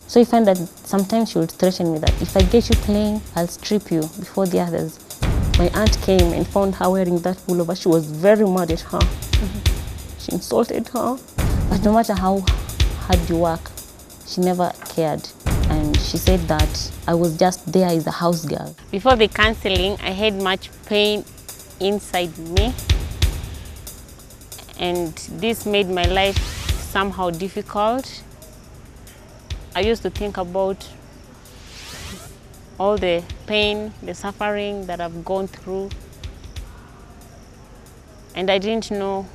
So you find that sometimes she would threaten me that if I get you playing, I'll strip you before the others. My aunt came and found her wearing that pullover. She was very mad at her. She insulted her. But no matter how hard you work, she never cared. And she said that I was just there as a house girl. Before the counseling, I had much pain inside me. And this made my life somehow difficult. I used to think about all the pain, the suffering that I've gone through. And I didn't know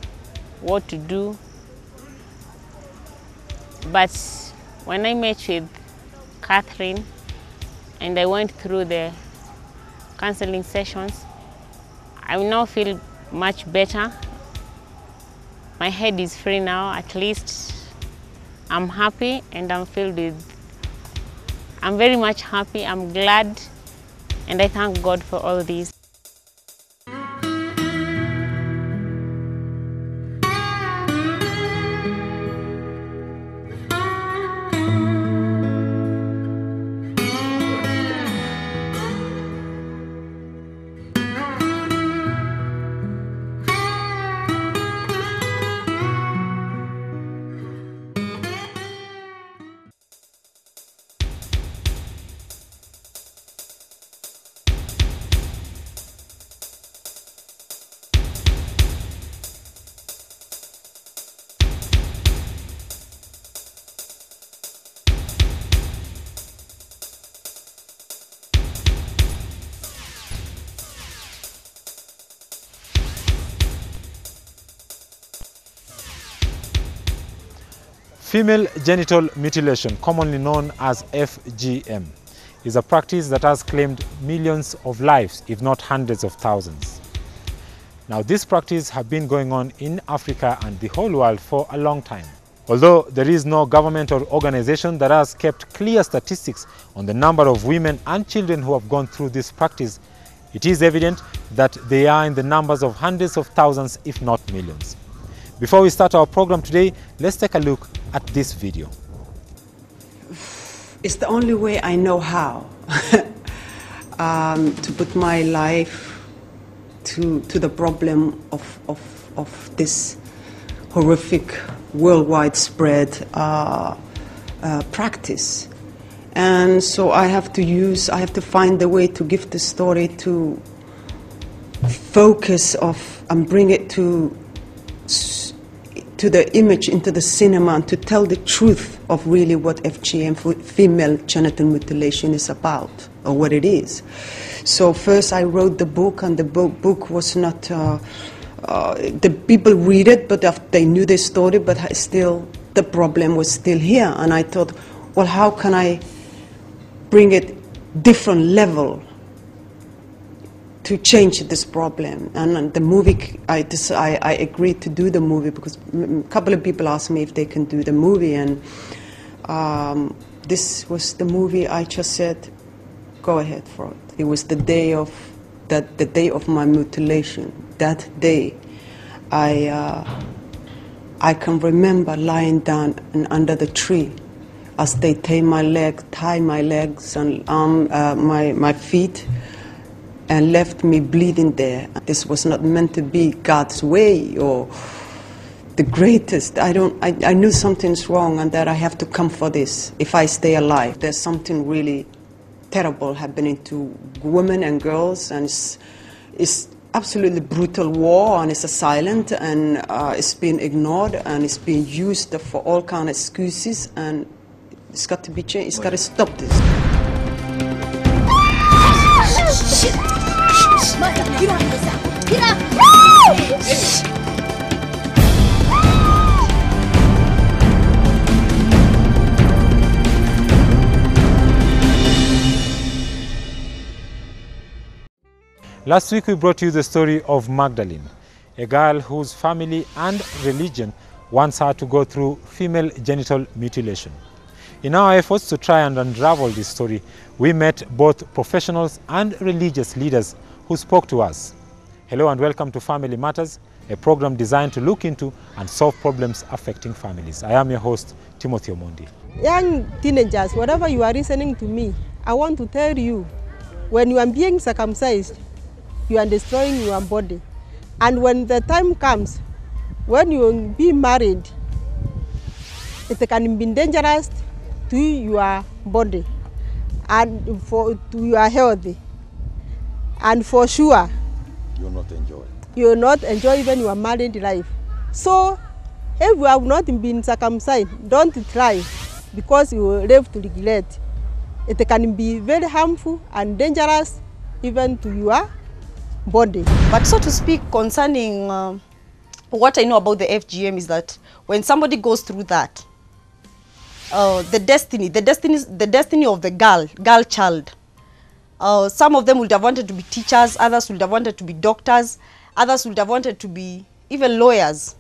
what to do. But when I met with Catherine and I went through the counseling sessions, I now feel much better. My head is free now, at least. I'm happy and I'm very much happy, I'm glad, and I thank God for all this. Female genital mutilation, commonly known as FGM, is a practice that has claimed millions of lives, if not hundreds of thousands. Now, this practice has been going on in Africa and the whole world for a long time. Although there is no government or organization that has kept clear statistics on the number of women and children who have gone through this practice, it is evident that they are in the numbers of hundreds of thousands, if not millions. Before we start our program today, let's take a look at this video. It's the only way I know how to put my life to the problem of this horrific, worldwide spread practice. And so I have to find a way to give the story, to focus and bring it to the image, into the cinema, and to tell the truth of really what FGM, female genital mutilation, is about, or what it is. So first I wrote the book, and the book was not, the people read it, but they knew the story, but still the problem was still here. And I thought, well, how can I bring it different level to change this problem? And the movie, I agreed to do the movie because a couple of people asked me if they can do the movie, and this was the movie. I just said, go ahead for it. It was the day of my mutilation. That day, I can remember lying down under the tree as they tie my legs and my feet, and left me bleeding there. This was not meant to be God's way or the greatest. I knew something's wrong and that I have to come for this if I stay alive. There's something really terrible happening to women and girls, and it's absolutely brutal war, and it's a silent, and it's being ignored, and it's being used for all kind of excuses, and it's got to be changed. It's got to stop this. Get up! Get up! Last week we brought you the story of Magdalene, a girl whose family and religion wants her to go through female genital mutilation. In our efforts to try and unravel this story, we met both professionals and religious leaders who spoke to us. Hello and welcome to Family Matters, a program designed to look into and solve problems affecting families. I am your host, Timothy Omondi. young teenagers, whatever you are listening to me, I want to tell you, when you are being circumcised, you are destroying your body. And when the time comes, when you will be married, it can be dangerous to your body and to your health. And for sure, you will not enjoy. You will not enjoy even your married life. So, if you have not been circumcised, don't try, because you will live to regret. It can be very harmful and dangerous even to your body. But so to speak, concerning what I know about the FGM is that when somebody goes through that, the destiny of the girl child, some of them would have wanted to be teachers, others would have wanted to be doctors, others would have wanted to be even lawyers,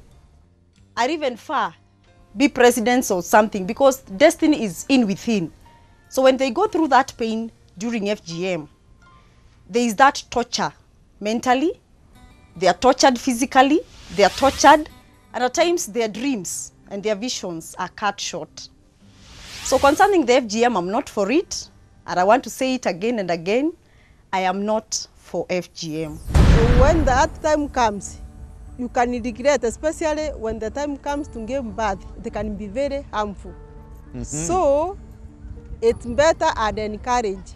or even far be presidents or something, because destiny is in within. So when they go through that pain during FGM, there is that torture mentally, they are tortured physically, they are tortured, and at times their dreams and their visions are cut short. So concerning the FGM, I'm not for it, and I want to say it again and again, I am not for FGM. When that time comes, you can regret, especially when the time comes to give birth, it can be very harmful. So, it's better and encourage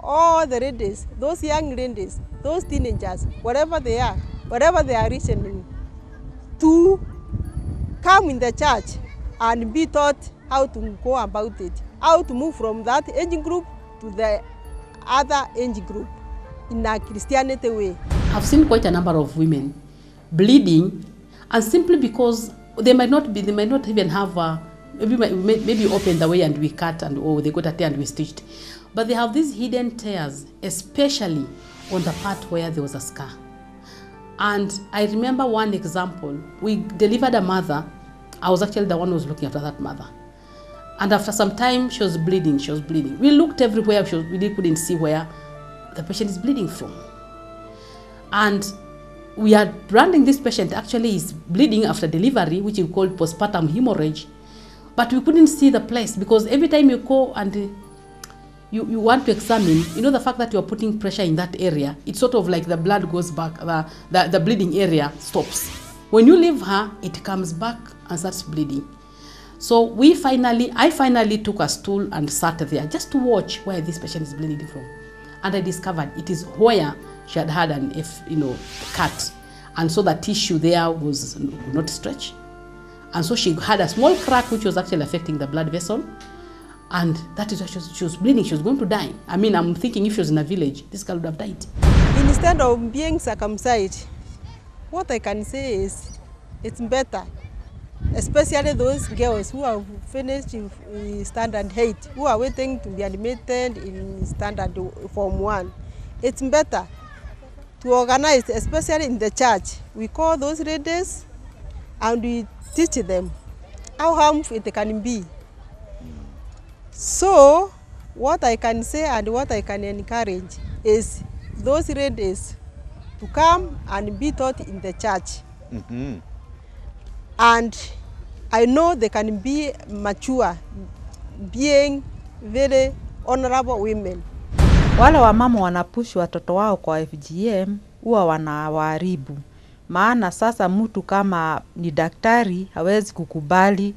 all the ladies, those young ladies, those teenagers, whatever they are listening, to come in the church and be taught how to go about it, how to move from that age group to the other age group in a Christianity way. I've seen quite a number of women bleeding, and simply because they might not even have maybe open the way and we cut, and or they got a tear and we stitched, but they have these hidden tears, especially on the part where there was a scar. And I remember one example. We delivered a mother. I was actually the one who was looking after that mother. And after some time, she was bleeding. We looked everywhere. We really couldn't see where the patient is bleeding from. And we are branding this patient actually is bleeding after delivery, which is called postpartum hemorrhage. But we couldn't see the place, because every time you go and you want to examine, you know, the fact that you're putting pressure in that area, it's sort of like the blood goes back, the bleeding area stops. When you leave her, it comes back and starts bleeding. So I finally took a stool and sat there just to watch where this patient is bleeding from. And I discovered it is where she had an cut. And so the tissue there was not stretched. And so she had a small crack which was actually affecting the blood vessel. And that is why she was bleeding. She was going to die. I mean, I'm thinking if she was in a village, this girl would have died. Instead of being circumcised, what I can say is it's better, especially those girls who have finished in standard 8, who are waiting to be admitted in standard form 1. It's better to organize, especially in the church. We call those ladies and we teach them how harmful it can be. So, what I can say and what I can encourage is those ladies to come and be taught in the church. And I know they can be mature, being very honorable women. Wale wamama wanapush watoto wao kwa FGM huwa wanawaharibu. Maana sasa mtu kama ni daktari hawezi kukubali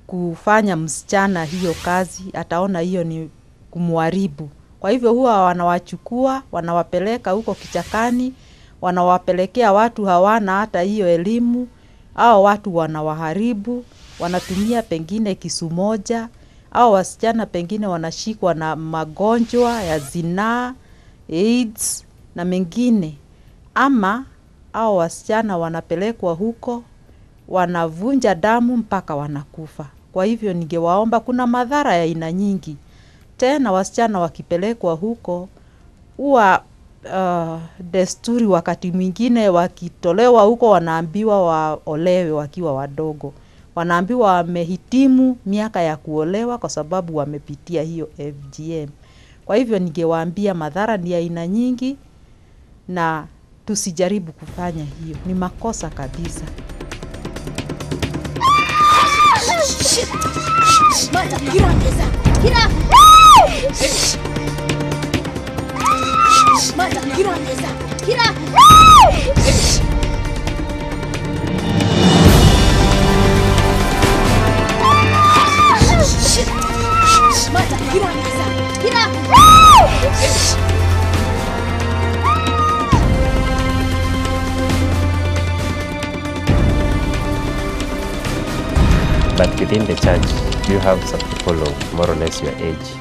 kufanya msichana hiyo kazi, ataona hiyo ni kumharibu. Kwa hivyo huwa wanawachukua, wanawapeleka huko kichakani, wanawapelekea watu hawana hata hiyo elimu, au watu wanawaharibu, wanatumia pengine kisu moja, au wasichana pengine wanashikwa na magonjwa ya zinaa, AIDS na mengine. Ama au wasichana wanapelekwa huko, wanavunja damu mpaka wanakufa. Kwa hivyo ningewaomba, kuna madhara ya aina nyingi. Tena wasichana wakipelekwa huko, huwa desturi wakati mwingine wakitolewa huko wanaambiwa waolewe wakiwa wadogo. Wanaambiwa wamehitimu miaka ya kuolewa kwa sababu wamepitia hiyo FGM. Kwa hivyo ningewaambia madhara ni ya aina nyingi na tusijaribu kufanya hiyo. Ni makosa kabisa. Mata, get on this up. Get up. Mata, get on this up. Get up. Mata, get on this up. Get up. But within the church, you have some people of more or less your age